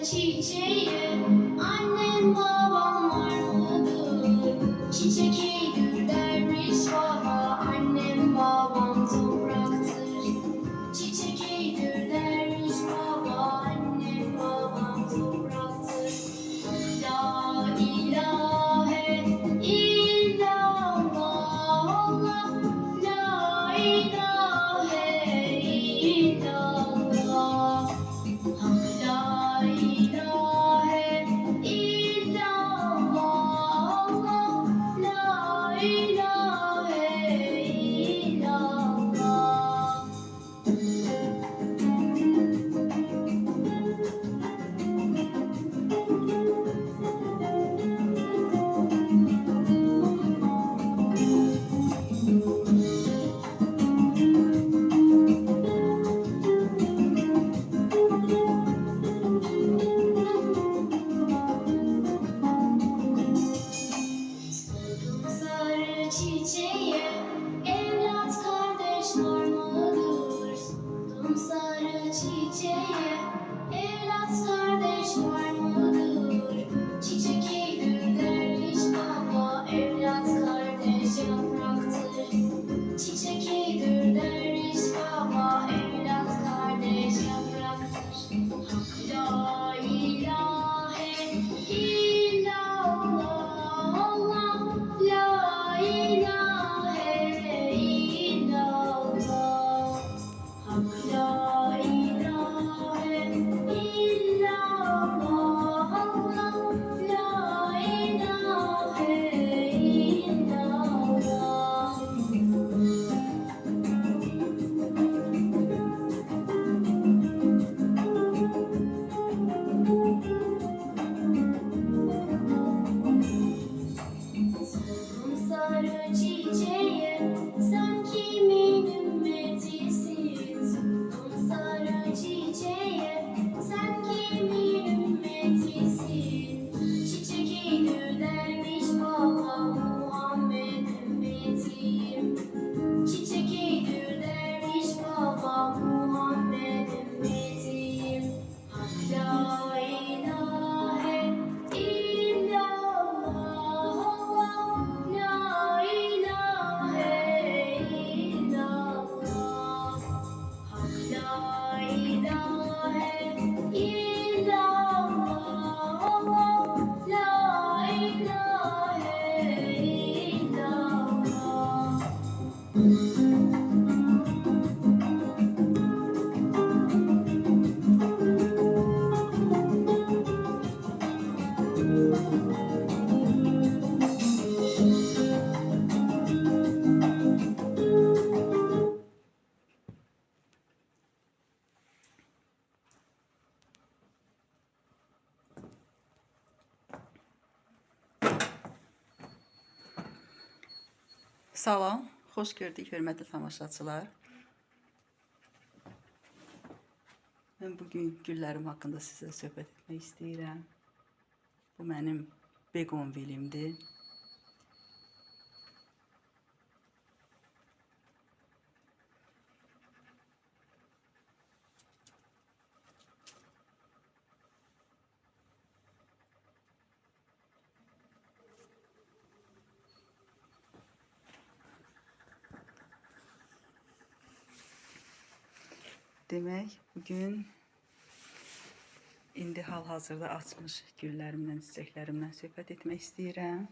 çiçeği, annem babam var mıdır? Çiçek eğilir derviş baba, annem babam topraktır. Çiçek eğilir derviş baba, annem babam topraktır. La ilahe illallah, Allah, la ilahe illallah. La ilahe illallah, Allah, la ilahe illallah. Soldum sarı çiçeğe, evlat kardeş var mıdır? Soldum sarı çiçeğe, evlat kardeş var mıdır? Çiçek eğilir derviş baba, evlat kardeş yapraktır. Çiçek eğilir derviş baba, evlat kardeş yapraktır. Hak la ilahe illallah, Allah, la ilahe illallah. Hak la ilahe illallah, Allah, la ilahe illallah. Soldum sarı çiçeğe, sen kimin ümmetisin? Soldum sarı çiçeğe, sen kimin ümmetisin? Çiçek eğilir derviş baba, Muhammed ümmetiyim. Çiçek eğilir derviş baba, Muhammed ümmetiyim. Hak la ilahe illallah, Allah, la ilahe illallah. Hak la ilahe illallah, Allah, la ilahe illallah. Salam, xoş gördük hörmətli tamaşaçılar. Mən bugün güllərim haqqında sizə söhbət etmək istəyirəm. Bu mənim begonvilimdir. Demək, bugün indi hal-hazırda açmış güllərimdən, çiçəklərimdən söhbət etmək istəyirəm.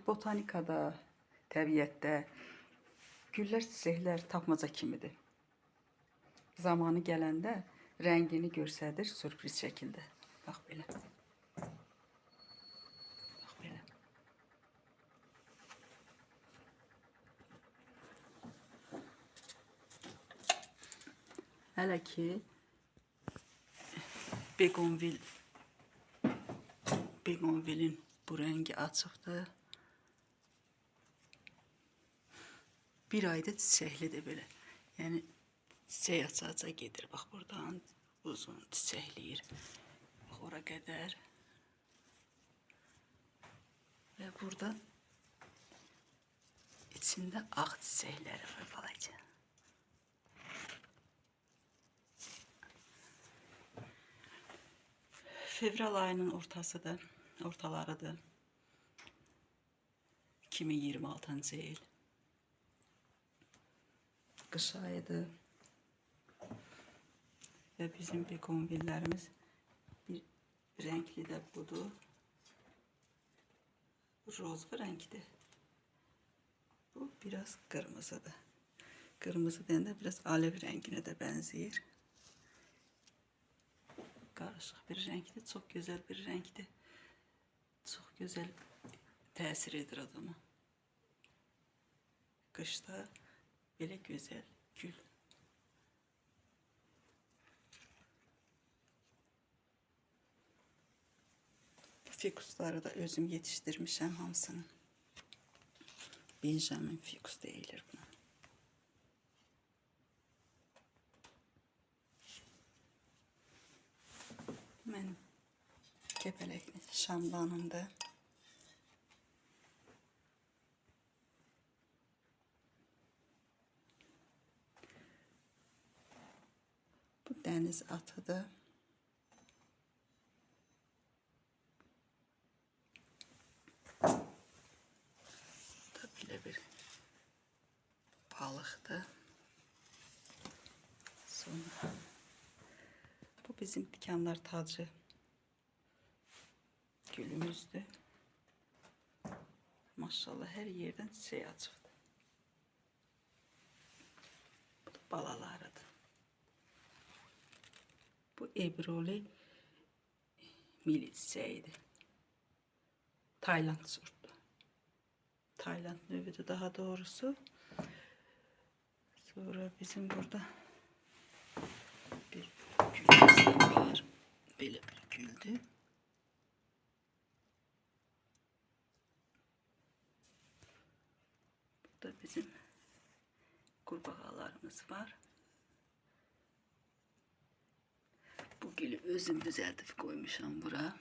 Botanikada, təbiətdə güllər, çiçəklər tapmaca kimidir. Zamanı gələndə rəngini göstərir sürpriz şəkildə. Bax belə. Bax belə. Hələ ki begonvilin bu rəngi açıqdır. Bir ayda çiçəklidir belə. Yəni çiçək aça-aça gedir. Bax buradan uzun çiçəkləyir. Bax ora qədər. Və burada içində ağ çiçəkləri var balaca. Fevral ayının ortalarıdır. 2026-cı il. Qış ayıdır. Və bizim begonvillərimiz bir renkli də budur. Rozlu renkli. Bu biraz kırmızıdır. Kırmızı deyəndə biraz alev rengine de benzeyir. Karışık bir renkdir, çok güzel bir renkdir. Çok güzel təsir edir adama. Qışda belə güzel gül. Fikusları da özüm yetiştirmişəm hamısını. Benjamin fikus deyilir buna. Mənim kepələkli şamdanımdır. Bu dəniz atıdır. Bu da belə bir balıqdır. Sonra bu bizim dikanlar tacı gülümüzdür. Maşallah her yerden çiçeği açıqdır. Bu da balalarıdır. Bu ebroli mili çiçeğidir. Tayland sortu. Tayland növüdür daha doğrusu. Sonra bizim burada bir gülümüz var. Böyle bir güldür. Burada bizim kurbağalarımız var. Bu gülü özüm düzeltip koymuşam bura.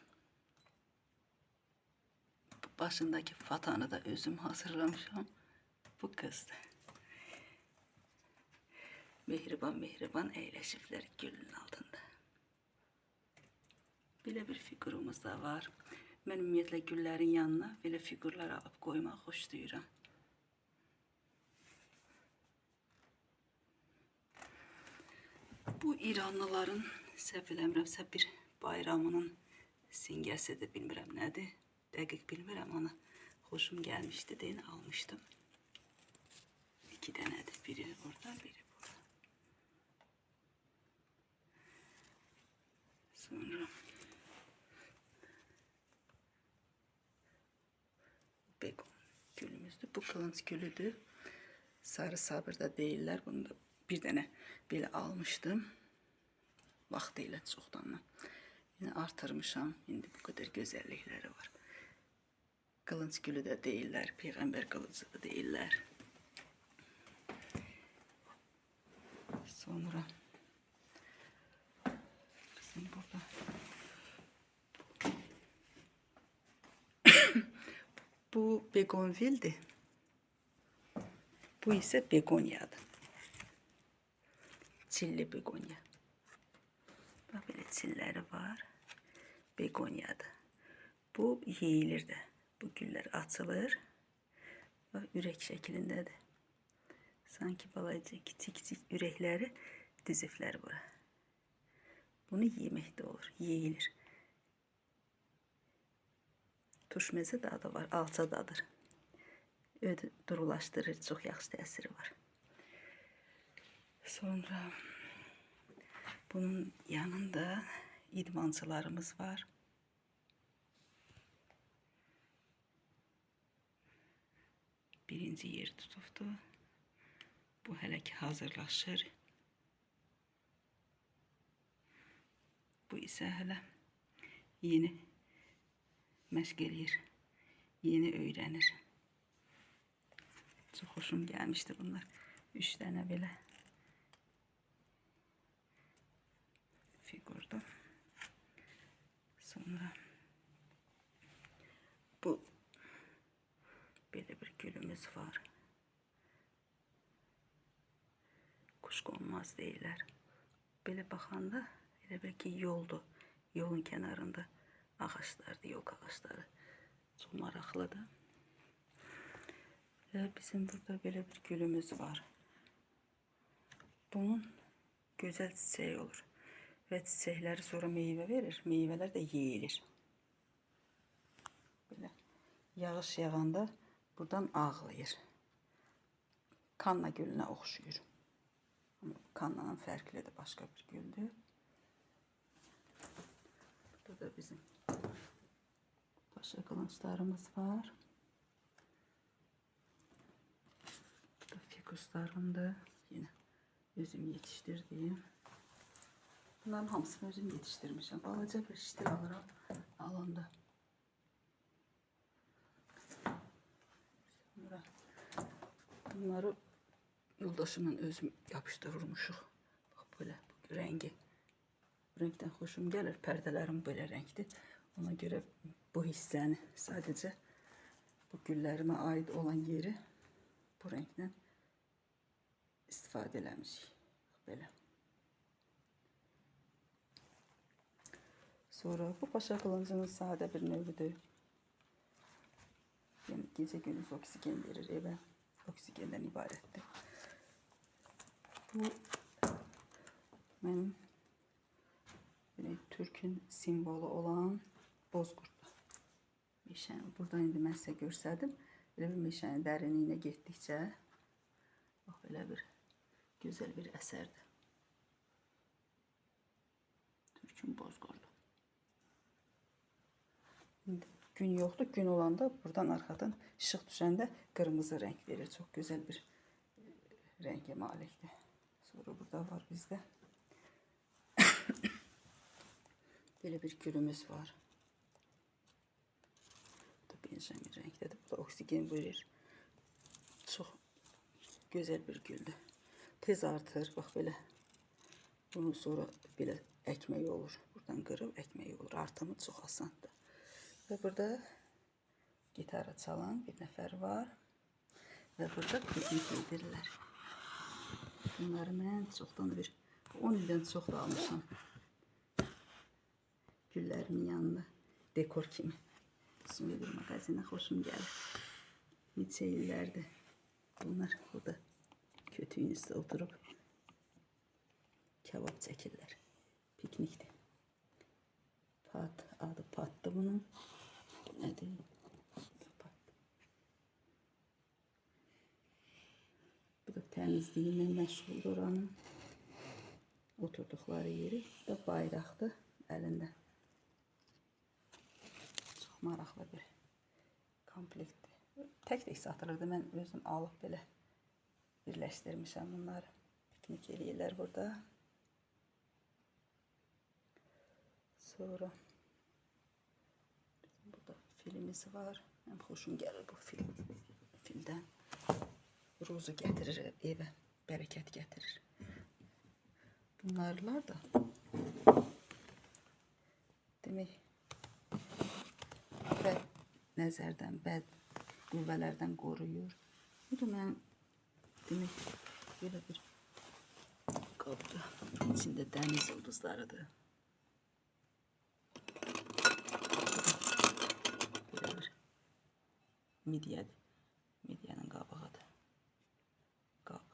Başındaki fatanı da özüm hazırlamışam. Bu kızdır. Mehriban mehriban eyleşiflər gülün altında. Belə bir figurumuz da var. Mən ümumiyyətlə güllərin yanına belə figurlar alıb qoymaq xoşlayıram. Bu İranlıların səhv eləmirəmsə bir bayramının simgəsidir, bilmirəm nədir. Dəqiq bilmirəm, ona xoşum gəlmişdi deyin almışdım. 2 dənədir, biri orada, biri burada. Sonra begon gülümüzdür. Bu kılınç gülüdür. Sarı sabırda deyirlər. Bunu da bir dənə belə almışdım. Vaxtilə çoxdan. Yine artırmışam. İndi bu kadar gözəllikləri var. Kılınç gülü də deyirlər. Peyğəmbər kılıcı da deyirlər. Sonra bizim burada bu begonvildir. Bu ise begonyadır. Çilli begonya. Bak böyle çilleri var. Begonyadır. Bu yeyilir de. Bu güller açılır. Bak ürək şəklindədir. Sanki balaca küçük ürəkləri düzüblər bura. Bunu yemək də olur, yeyilir. Turşməzə dadı var, alça dadır. Ödü durulaşdırır, çox yaxşı təsiri var. Sonra bunun yanında idmançılarımız var. Birinci yer tutubdu. Bu hələ ki hazırlaşır. Bu isə hələ yeni məşq eləyir. Yeni öyrənir. Çox xoşum gəlmişdi bunlar. 3 dənə belə figurdu. Sonra bu belə bir gülümüz var. Kuşkonmaz deyirlər. Belə baxanda elə belki yoldur. yolun kənarında ağaçlardır, yol ağaçları. Çox maraqlıdır. Və bizim burada belə bir gülümüz var. Bunun gözəl çiçəyi olur. Və çiçəkləri sonra meyvə verir. Meyvələr də yeyilir. Belə yağış yağanda buradan ağlayır. Kanna gülünə oxşuyur. Amma kannanın fərqlidir, başqa bir güldür. Burada da bizim başqa qılınclarımız var. Bu da fikuslarımdır. Yine özüm yetiştirdiğim. Bunların hamısını özüm yetiştirmişim. Balaca bir ştil alıram alanda. Sonra bunları yoldaşımla özüm yapışdırmışıq. Bax böyle bu rengi. Bu renkdən xoşum gəlir. Pərdələrim belə renkdir. Ona görə bu hissəni sadəcə bu güllərimə aid olan yeri bu renklə istifadə eləmişik. Belə. Sonra bu paşa qılıncının sadə bir növüdür. Yəni gecə gündüz oksigen verir evə. Oksigenden ibarətdir. Bu mənim Türkün simvolu olan bozqurtdur. Meşəni buradan indi mən sizə göstərdim. Belə bir meşənin dərinliyinə getdikcə bax belə bir gözəl bir əsərdir. Türkün bozqurdu. İndi gün yoxdur. Gün olanda buradan arxadan işıq düşəndə qırmızı renk verir. Çox gözəl bir rəngə malikdir. Sonra burada var bizdə belə bir gülümüz var. Bu da benjamin renkdədir. Bu da oksigen verir. Çox gözəl bir güldür. Tez artır. Bax belə. Bunu sonra belə əkmək olur. Buradan qırıb əkmək olur. Artımı çox asandır. Və burada gitarı çalan bir nəfər var. Və burada piknik edirlər. Bunları mən çoxdan bir 10 ildən çox da almışam. Güllərimin yanında dekor kimi. Sonra bir mağazinə xoşum gəlir. Neçə illərdir. Bunlar burada kötüyün üstə oturub kebab çəkirlər. Piknikdir. Pat, adı patdı bunun. Nədir? Pat. Bu da təmizliyindən məşğuldur oranın. Oturduqları yeri. Bu da bayraqdır əlində. Çox maraqlı bir komplektdir. Tək-tək satılırdı. Mən özüm alıb belə birləşdirmişəm bunları. Piknik eləyirlər burada. Sonra burada filimiz var. Mənim xoşum gəlir bu fildən. Ruzu gətirir evə, bərəkət gətirir. Bunlarlar da demək bəd nəzərdən, bəd qüvvələrdən qoruyur. Bu da mən demək belə bir qabda içində dəniz ulduzlarıdır. Belə bir midyadır. Midyanın qabığıdır. Qab.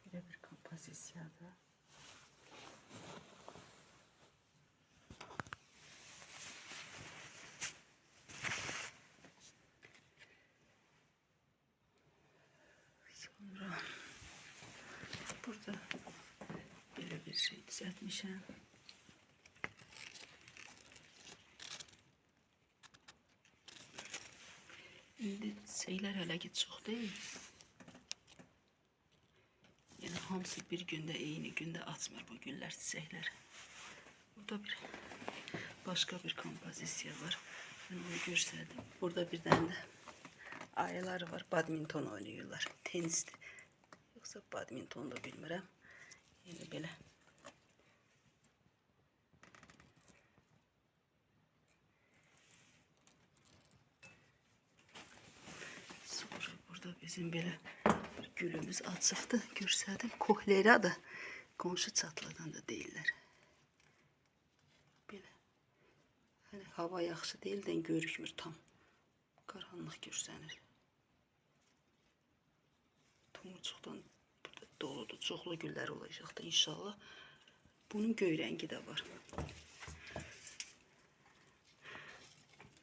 Belə bir kompozisiyadır. Sonra burada belə bir şey düzəltmişəm. İndi çiçəklər hələ ki çox deyil. Yəni hamısı bir gündə, eyni gündə açmır bu güllər, çiçəklər. Burada bir başqa bir kompozisiya var. Mən onu göstərdim. Burada bir dənə də ayıları var, badminton oynayırlar. Tenisdir. Yoxsa badminton da bilmirəm. Yəni belə. bizim belə bir gülümüz açıqdır. Görsədim. Kohleradır. Qonşu çatladan da deyirlər. Belə. Hələ hava yaxşı deyildən görükmür tam. Qaranlıq görsənir. Tomurcuqdan burada doludur. Çoxlu güllər olacaq da inşallah. Bunun göy rəngi də var.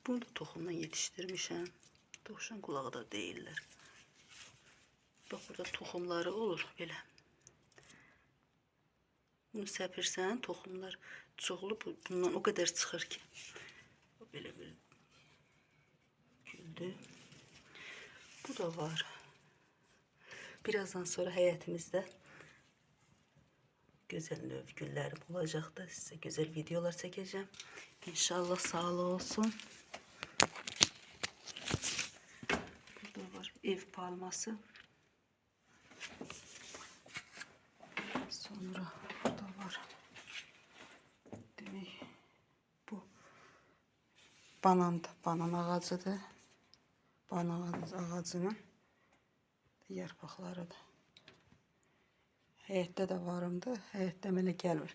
Bunu da toxumdan yetişdirmişəm. Dovşan qulağı da deyirlər. Bax, burada toxumları olur belə. Bunu səpirsən, toxumlar çoxlu bundan o qədər çıxır ki. Belə bir güldür. Bu da var. Birazdan sonra həyətimizdə gözəl növ güllərim olacaqdır. Sizə gözəl videolar çəkəcəm. İnşallah sağlığı olsun. Burada var ev palması. Sonra burada var. Demək bu banandır. Banan ağacıdır. Banan ağacının yarpaqlarıdır. Həyətdə də varımdır. Həyətdə mənə gəlmir.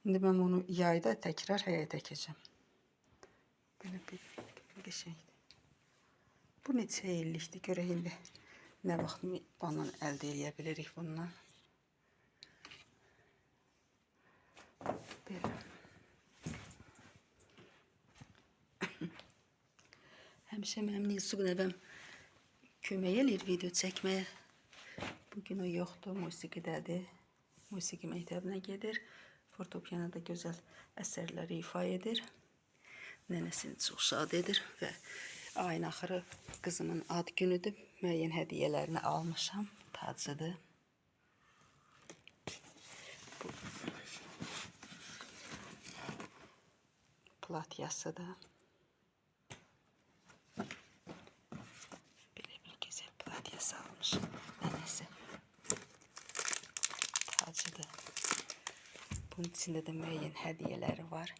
İndi mən bunu yayda təkrar həyətə əkəcəm. Belə bir qəşəngdir. Bu neçə illikdir? Görək indi nə vaxt banan əldə edə bilirik bundan. Belə. Həmişə mənim Nilsu nəvəm kömək eləyir video çəkməyə. Bugün o yoxdur, musiqidədir. Musiqi məktəbinə gedir. Fortepianoda gözəl əsərləri ifa edir. Nənəsini çox şad edir və ayın axırı qızımın ad günüdür. Müəyyən hədiyyələrini almışam. Tacıdır. Bu platyasıdır. Belə bir gözəl platyası almış nənəsi. Tacıdır. Bunun içində də müəyyən hədiyyələri var.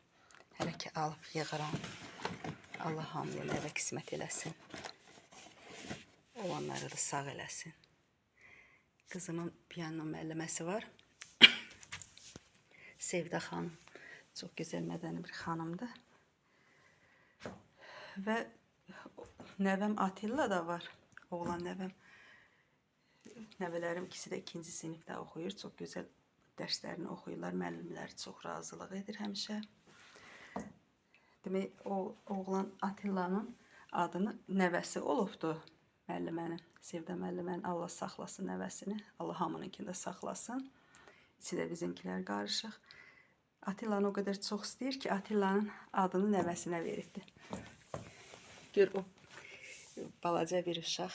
Hələ ki alıb yığıram. Allah hamıya nəvə qismət eləsin. Olanları da sağ eləsin. Qızımın piano müəlliməsi var. Sevda xanım. Çox gözəl mədəni bir xanımdır. Və nəvəm Atilla da var. Oğlan nəvəm. Nəvələrim ikisi də 2-ci sinifdə oxuyur. Çox gözəl dərslərini oxuyurlar. Müəllimləri çox razılıq edir həmişə. Demək, o oğlan Atilla'nın adını nəvəsi olubdu müəllimənin. Sevda müəllimənin. Allah saxlasın nəvəsini. Allah hamınınkini də saxlasın. İçi də bizimkilər qarışıq. Atilla'nı o qədər çox istəyir ki, Atilla'nın adını nəvəsinə veribdi. Gör, o balaca bir uşaq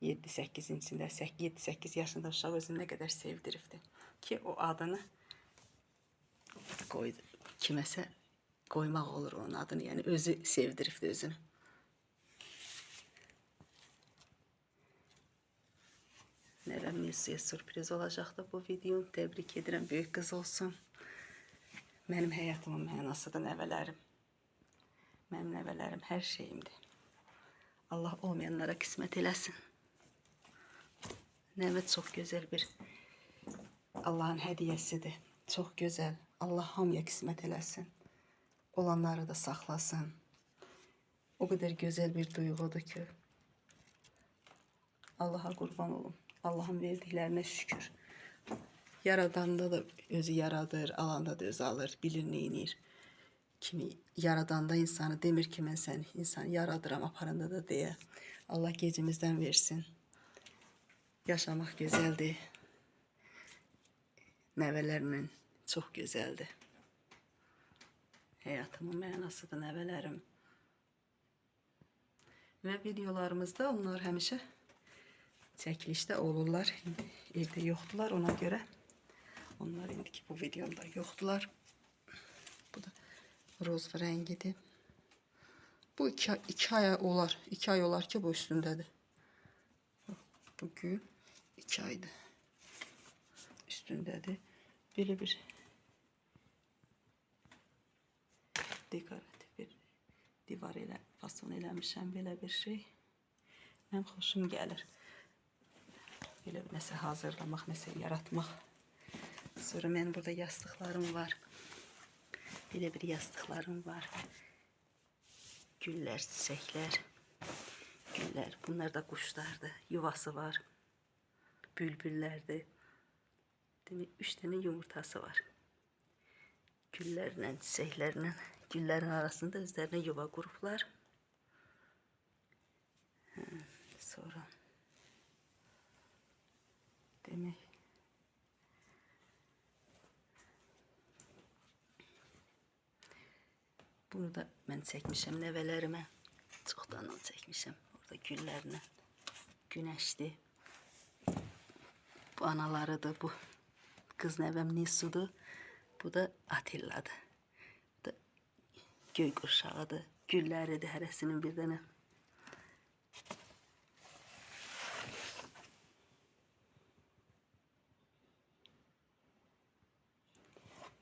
7-8-cində, 7-8 yaşında uşaq özünü nə qədər sevdiribdi ki, o adını qoydu. Kiməsə qoymaq olur onun adını, yəni özü sevdiribdi özünü. Nəvəm Nilsu'ya sürpriz olacaqdı bu videom. Təbrik edirəm, böyük qız olsun. Mənim həyatımın mənasıdır nəvələrim. Mənim nəvələrim hər şeyimdir. Allah olmayanlara qismət eləsin. Nəvə çox gözəl bir Allahın hədiyyəsidir. Çox gözəl. Allah hamıya qismət eləsin. Olanları da saxlasın. O qədər gözəl bir duyğudur ki, Allaha qurban olum. Allahın verdiklərinə şükür. Yaradanda da özü yaradır, alanda da özü alır, bilir neyinir. Kimi yaradanda insanı demir ki, mən səni insan yaradıram, aparanda da deyə. Allah gecimizdən versin. Yaşamaq gözəldir. Nəvələrimin çox gözəldir. Həyatımın mənasıdır nəvələrim. Və videolarımızda onlar həmişə çəkilişdə olurlar. İndi evdə yoxdular, ona görə. Onlar indiki bu videomda yoxdular. Bu da roz rəngidir. Bu iki ay olar. 2 ay olar ki, bu üstündədir. Bugün 2 aydır. Üstündədir. Belə bir dekorativ bir divar ilə fason eləmişəm. Belə bir şey. Mənim xoşum gəlir. Belə bir nəsə hazırlamaq, nəsə yaratmaq. Sonra mənim burada yastıqlarım var. Belə bir yastıqlarım var. Güllər, çiçəklər. Güllər. Bunlar da quşlardır. Yuvası var. Bülbüllərdir. Demək, 3 dənə yumurtası var. Güllərlə, çiçəklərlə, güllərin arasında özlərinə yuva qurublar. Sonra demək, bunu da mən çəkmişəm nəvələrimə. Çoxdandan çəkmişəm. Orada güllərlə. Günəşdir. Bu analarıdır. Bu qız nəvəm Nisudur. Bu da Atilladır. Bu da göy qurşağıdır. Gülləridir hərəsinin bir dənə.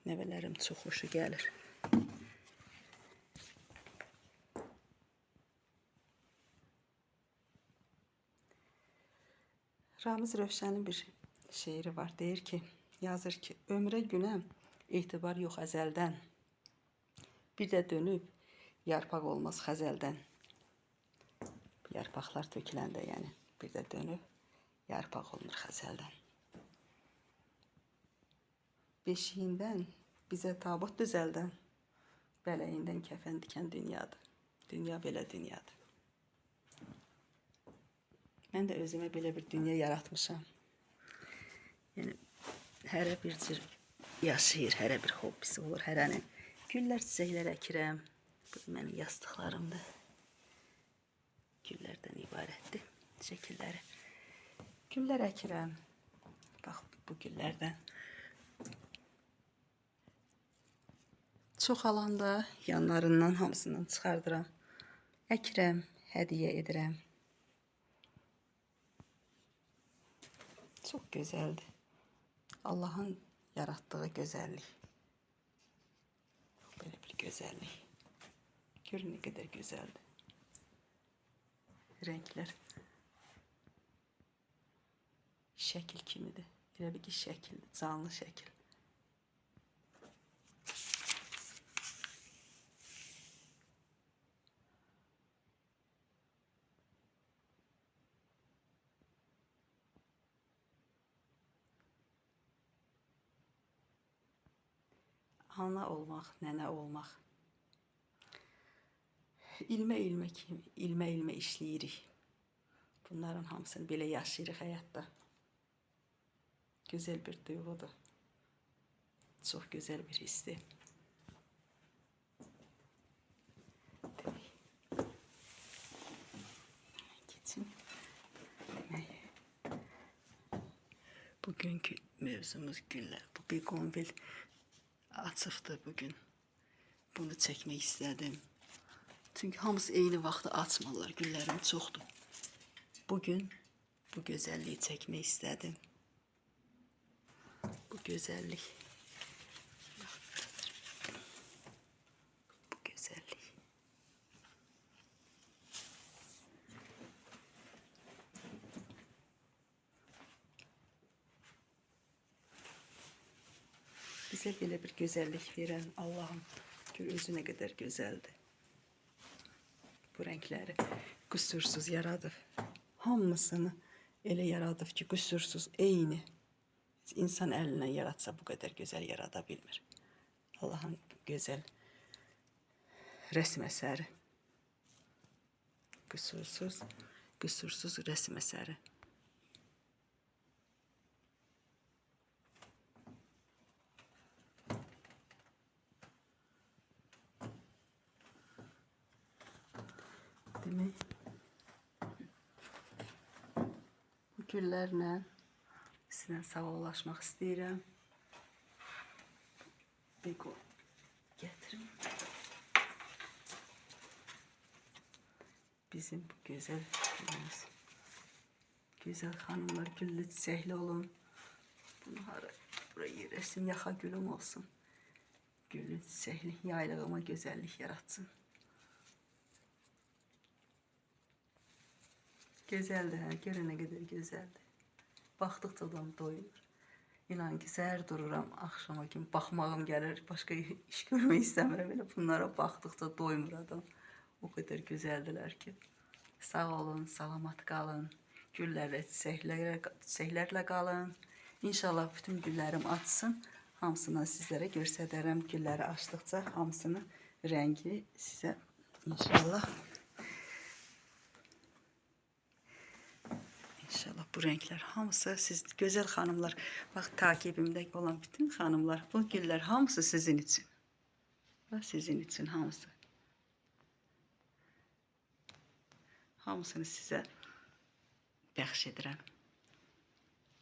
Nəvələrim çox xoşu gəlir. Ramiz Rövşənin bir şeiri var. Deyir ki, yazır ki, ömrə günə etibar yox əzəldən. Bir də dönüb yarpaq olmaz xəzəldən. Yarpaqlar töküləndə, yəni bir də dönüb yarpaq olmur xəzəldən. Beşiyindən bizə tabut düzəldən, bələyindən kəfən dikən dünyadır. Dünya belə dünyadır. Mən də özümə belə bir dünya yaratmışam. Yəni, hərə bir cür yaşayır, hərə bir hobbisi olur, hərənin. Güllər, çiçəklər əkirəm. Bu mənim yastıqlarımdır. Güllərdən ibarətdir şəkilləri. Güllər əkirəm. Bax, bu güllərdən. Çox alanda yanlarından hamısından çıxardıram. Əkirəm, hədiyyə edirəm. Çox gözəldir. Allahın yarattığı gözəllik. Belə bir gözəllik. Görün nə qədər gözəldir. Renklər. Şəkil kimidir. Elə bir ki, şəkildir, canlı şəkil. Ana olmaq, nənə olmaq. İlmə-ilmə kimi, ilmə-ilmə işləyirik. Bunların hamısını belə yaşayırıq həyatda. Gözəl bir duyğudur. Çox gözəl bir hissdir. Keçin. Bugünkü mövzumuz güllər. Bu bir qonbil açıqdır bugün. Bunu çəkmək istədim. Çünki hamısı eyni vaxtda açmırlar. Güllərim çoxdur. Bugün bu gözəlliyi çəkmək istədim. Bu gözəllik. Bu gözəllik. Bizə belə bir gözəllik verən Allahım, gör özü nə qədər gözəldir. Bu rəngləri qüsursuz yaradıb. Hamısını elə yaradıb ki, qüsursuz, eyni. İnsan əlindən yaratsa bu qədər gözəl yarada bilmir. Allahın gözəl rəsm əsəri. Qüsursuz rəsm əsəri. Demək, bu güllərlə sizlə sağollaşmaq istəyirəm. Beko gətirin. Bizim bu gözəl gülümüz. Gözəl xanımlar, güllü çiçəkli olun. Bunu buraya yerləşsin, yaxa gülüm olsun. Güllü çiçəkli yaylığıma gözəllik yaratsın. Gözəldir, hə? Görün nə qədər gözəldir. Baxdıqca da doyur. İnan ki, səhər dururam, axşama kimi baxmağım gəlir, başqa iş görmək istəmirəm. Elə bunlara baxdıqca doymur adam. O qədər gözəldilər ki. Sağ olun, salamat qalın. Güllərlə, çiçəklərlə qalın. İnşallah bütün güllərim açsın. Hamısını sizlərə göstərərəm. Gülləri açdıqca hamısının rəngi sizə inşallah. İnşallah bu renkler hamısı siz güzel hanımlar. Bak takibimde olan bütün hanımlar, bu güller hamısı sizin için. Bak sizin için hamısı. Hamısını sizə bəxş edirəm.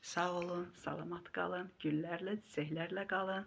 Sağ olun, salamat qalın, güllərlə, çiçəklərlə qalın.